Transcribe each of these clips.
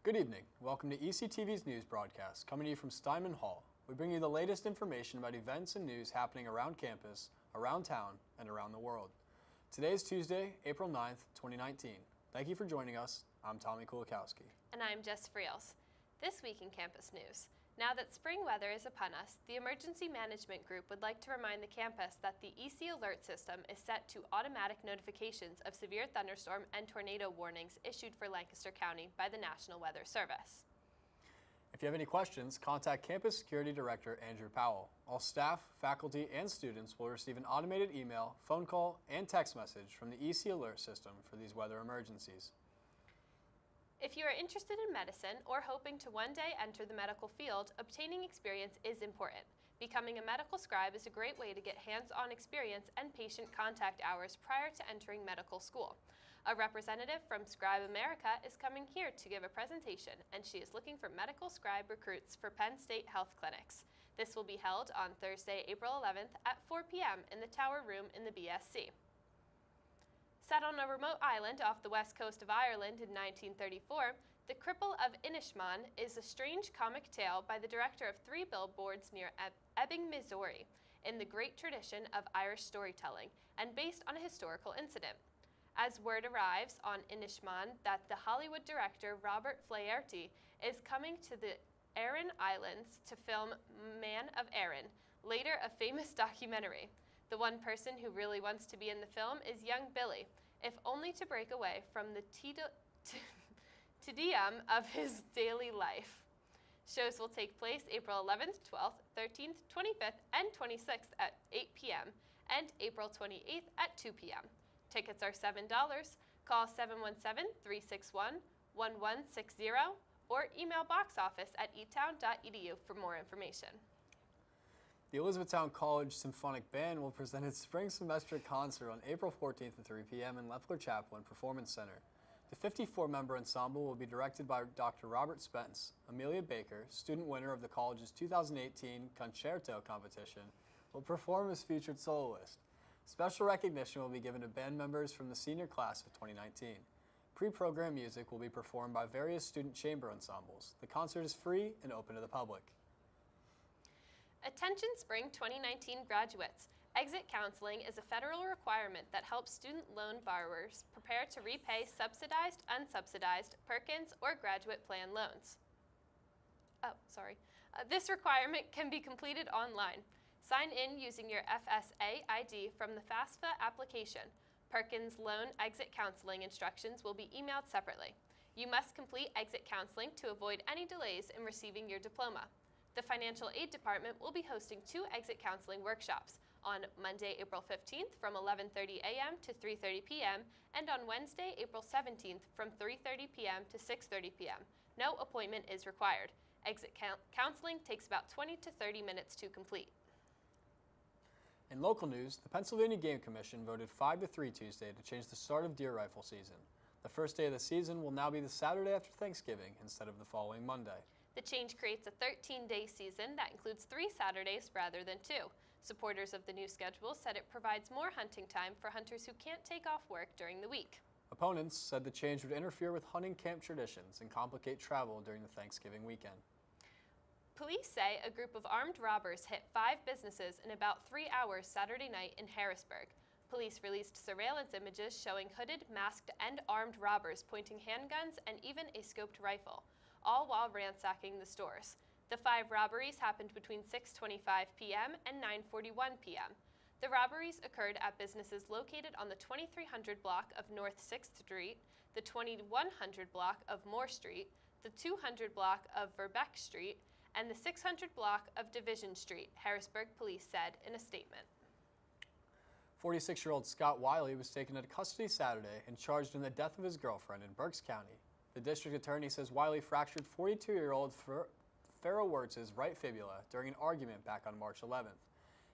Good evening. Welcome to ECTV's news broadcast, coming to you from Steinman Hall. We bring you the latest information about events and news happening around campus, around town, and around the world. Today is Tuesday, April 9th, 2019. Thank you for joining us. I'm Tommy Kulikowski. And I'm Jess Friels. This week in campus news. Now that spring weather is upon us, the Emergency Management Group would like to remind the campus that the EC Alert system is set to automatic notifications of severe thunderstorm and tornado warnings issued for Lancaster County by the National Weather Service. If you have any questions, contact Campus Security Director Andrew Powell. All staff, faculty, and students will receive an automated email, phone call, and text message from the EC Alert system for these weather emergencies. If you are interested in medicine or hoping to one day enter the medical field, obtaining experience is important. Becoming a medical scribe is a great way to get hands-on experience and patient contact hours prior to entering medical school. A representative from Scribe America is coming here to give a presentation, and she is looking for medical scribe recruits for Penn State Health Clinics. This will be held on Thursday, April 11th at 4 p.m. in the Tower Room in the BSC. Set on a remote island off the west coast of Ireland in 1934, The Cripple of Inishmaan is a strange comic tale by the director of 3 billboards near Ebbing, Missouri, in the great tradition of Irish storytelling, and based on a historical incident. As word arrives on Inishmaan that the Hollywood director Robert Flaherty is coming to the Aran Islands to film Man of Aran, later a famous documentary. The one person who really wants to be in the film is young Billy, if only to break away from the tedium of his daily life. Shows will take place April 11th, 12th, 13th, 25th, and 26th at 8 p.m. and April 28th at 2 p.m. Tickets are $7. Call 717-361-1160 or email box office at etown.edu for more information. The Elizabethtown College Symphonic Band will present its spring semester concert on April 14th at 3 p.m. in Leffler Chapel and Performance Center. The 54-member ensemble will be directed by Dr. Robert Spence. Amelia Baker, student winner of the college's 2018 Concerto competition, will perform as featured soloist. Special recognition will be given to band members from the senior class of 2019. Pre-program music will be performed by various student chamber ensembles. The concert is free and open to the public. Attention Spring 2019 graduates. Exit counseling is a federal requirement that helps student loan borrowers prepare to repay subsidized, unsubsidized, Perkins, or graduate plan loans. This requirement can be completed online. Sign in using your FSA ID from the FAFSA application. Perkins Loan exit counseling instructions will be emailed separately. You must complete exit counseling to avoid any delays in receiving your diploma. The Financial Aid Department will be hosting 2 exit counseling workshops on Monday, April 15th from 11:30 a.m. to 3:30 p.m. and on Wednesday, April 17th from 3:30 p.m. to 6:30 p.m. No appointment is required. Exit counseling takes about 20 to 30 minutes to complete. In local news, the Pennsylvania Game Commission voted 5-3 Tuesday to change the start of deer rifle season. The first day of the season will now be the Saturday after Thanksgiving instead of the following Monday. The change creates a 13-day season that includes 3 Saturdays rather than 2. Supporters of the new schedule said it provides more hunting time for hunters who can't take off work during the week. Opponents said the change would interfere with hunting camp traditions and complicate travel during the Thanksgiving weekend. Police say a group of armed robbers hit 5 businesses in about 3 hours Saturday night in Harrisburg. Police released surveillance images showing hooded, masked, and armed robbers pointing handguns and even a scoped rifle, all while ransacking the stores. The 5 robberies happened between 6:25 p.m. and 9:41 p.m. The robberies occurred at businesses located on the 2300 block of North 6th Street, the 2100 block of Moore Street, the 200 block of Verbeck Street, and the 600 block of Division Street, Harrisburg Police said in a statement. 46-year-old Scott Wiley was taken into custody Saturday and charged in the death of his girlfriend in Berks County. The district attorney says Wiley fractured 42-year-old Farrah Wirtz's right fibula during an argument back on March 11th.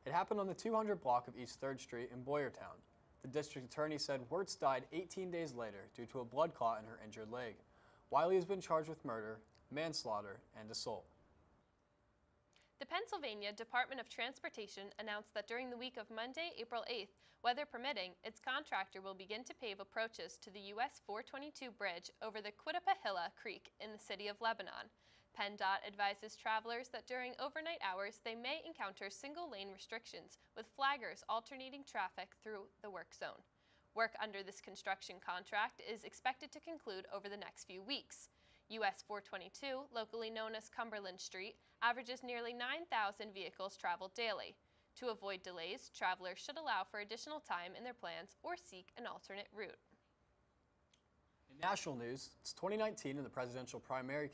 It happened on the 200 block of East 3rd Street in Boyertown. The district attorney said Wirtz died 18 days later due to a blood clot in her injured leg. Wiley has been charged with murder, manslaughter, and assault. The Pennsylvania Department of Transportation announced that during the week of Monday, April 8th, weather permitting, its contractor will begin to pave approaches to the US 422 bridge over the Quittapahilla Creek in the city of Lebanon. PennDOT advises travelers that during overnight hours they may encounter single-lane restrictions with flaggers alternating traffic through the work zone. Work under this construction contract is expected to conclude over the next few weeks. US 422, locally known as Cumberland Street, averages nearly 9,000 vehicles traveled daily. To avoid delays, travelers should allow for additional time in their plans or seek an alternate route. In national news, it's 2019 and the presidential primary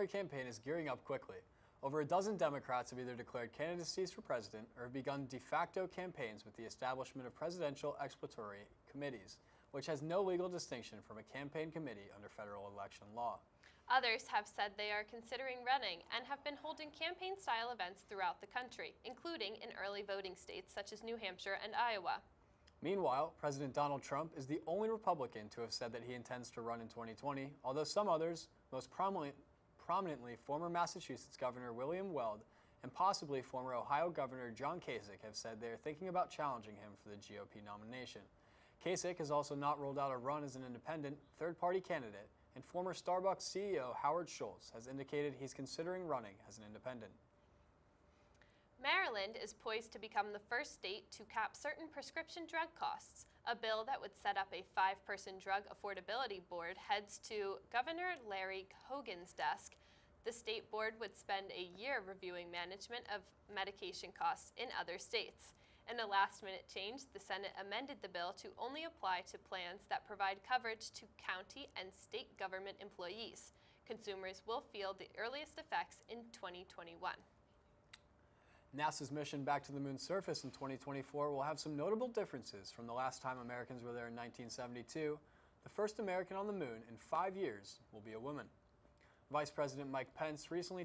campaign is gearing up quickly. Over a dozen Democrats have either declared candidacies for president or have begun de facto campaigns with the establishment of presidential exploratory committees, which has no legal distinction from a campaign committee under federal election law. Others have said they are considering running and have been holding campaign-style events throughout the country, including in early voting states such as New Hampshire and Iowa. Meanwhile, President Donald Trump is the only Republican to have said that he intends to run in 2020, although some others, most prominently former Massachusetts Governor William Weld and possibly former Ohio Governor John Kasich, have said they are thinking about challenging him for the GOP nomination. Kasich has also not ruled out a run as an independent, third-party candidate, and former Starbucks CEO Howard Schultz has indicated he's considering running as an independent. Maryland is poised to become the first state to cap certain prescription drug costs. A bill that would set up a 5-person drug affordability board heads to Governor Larry Hogan's desk. The state board would spend a year reviewing management of medication costs in other states. In a last-minute change, the Senate amended the bill to only apply to plans that provide coverage to county and state government employees. Consumers will feel the earliest effects in 2021. NASA's mission back to the moon's surface in 2024 will have some notable differences from the last time Americans were there in 1972. The first American on the moon in 5 years will be a woman. Vice President Mike Pence recently